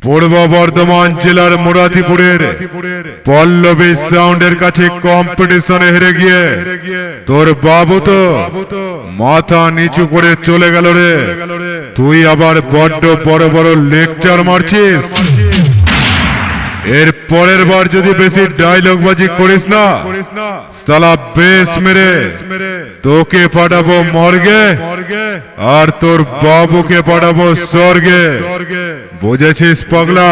পূর্ব বর্ধমান জেলার মুরাতিপুরের পল্লবী সাউন্ডের কাছে কম্পিটিশনে হেরে গিয়ে তোর বাবু তো মাথা নিচু করে চলে গেল রে। তুই আবার বড্ড বড় বড় লেকচার মারছিস। এর পরের বার যদি বেশি ডায়লগ বাজি করিস না সালা বেশ মেরে তোকে পাঠাবো মর্গে আর তোর বাবুকে পাঠাবো স্বর্গে। বুঝেছিস পাগলা?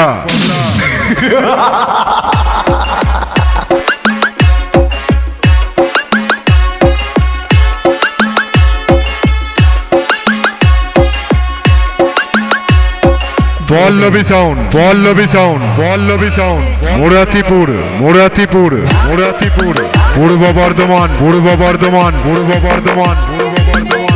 Pallabi sound, Pallabi sound, Pallabi sound, Muratipur, Muratipur, Muratipur, Purba Bardhaman, Purba Bardhaman, Purba Bardhaman, Purba Bardhaman.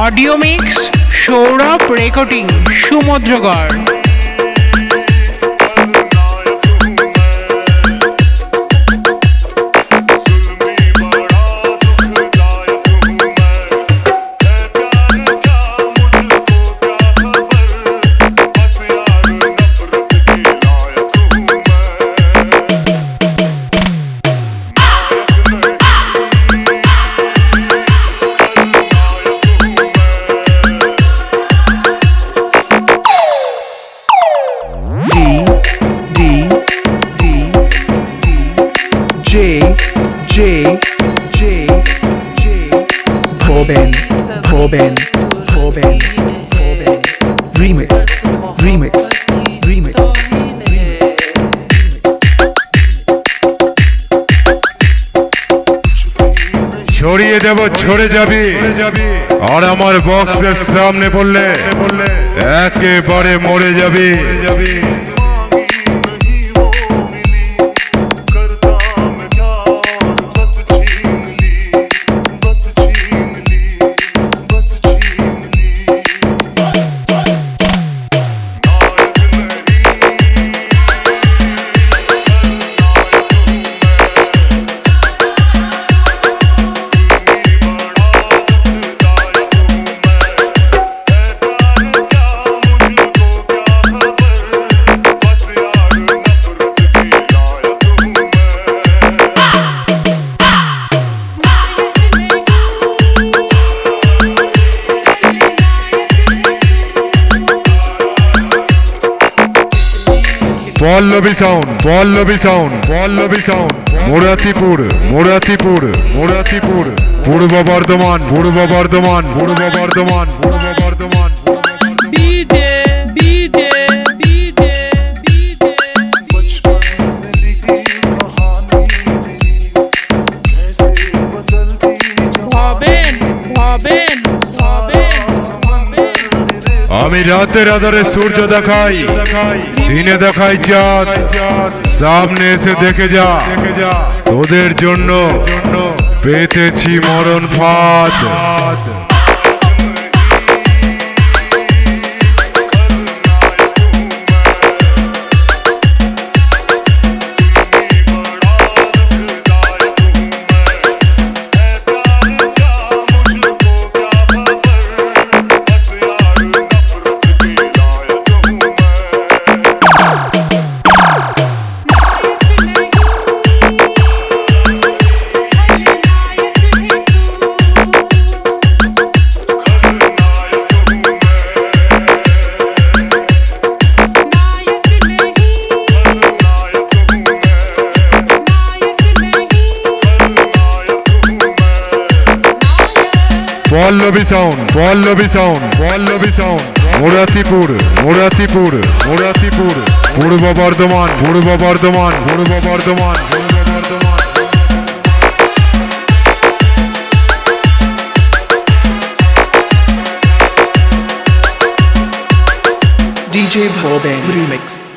Audio mix Sourav, recording Samudragarh. Boben, Boben, Boben, Boben. Remix, remix, remix, remix. ছড়িয়ে দেব, ছড়ে যাবি, আর আমার বক্সের সামনে পড়লে একেবারে মরে যাবি। Pallabi sound, Pallabi sound, Pallabi sound, Muratipur, Muratipur, Muratipur, Purba Bardhaman, Purba Bardhaman, Purba Bardhaman, Purba Bardhaman. DJ DJ DJ DJ Bhaben Bhaben Bhaben. আমি রাতের আধারে সূর্য দেখাই, দিনে দেখাই চাঁদ। সামনে এসে দেখে যা, তোদের জন্য পেতেছি মরণ ফাঁদ। Pallabi sound, Pallabi sound, Pallabi sound, Muratipur, Muratipur, Muratipur, Purba Bardhaman, Purba Bardhaman, Purba Bardhaman, Purba Bardhaman. DJ Bhoben Remix.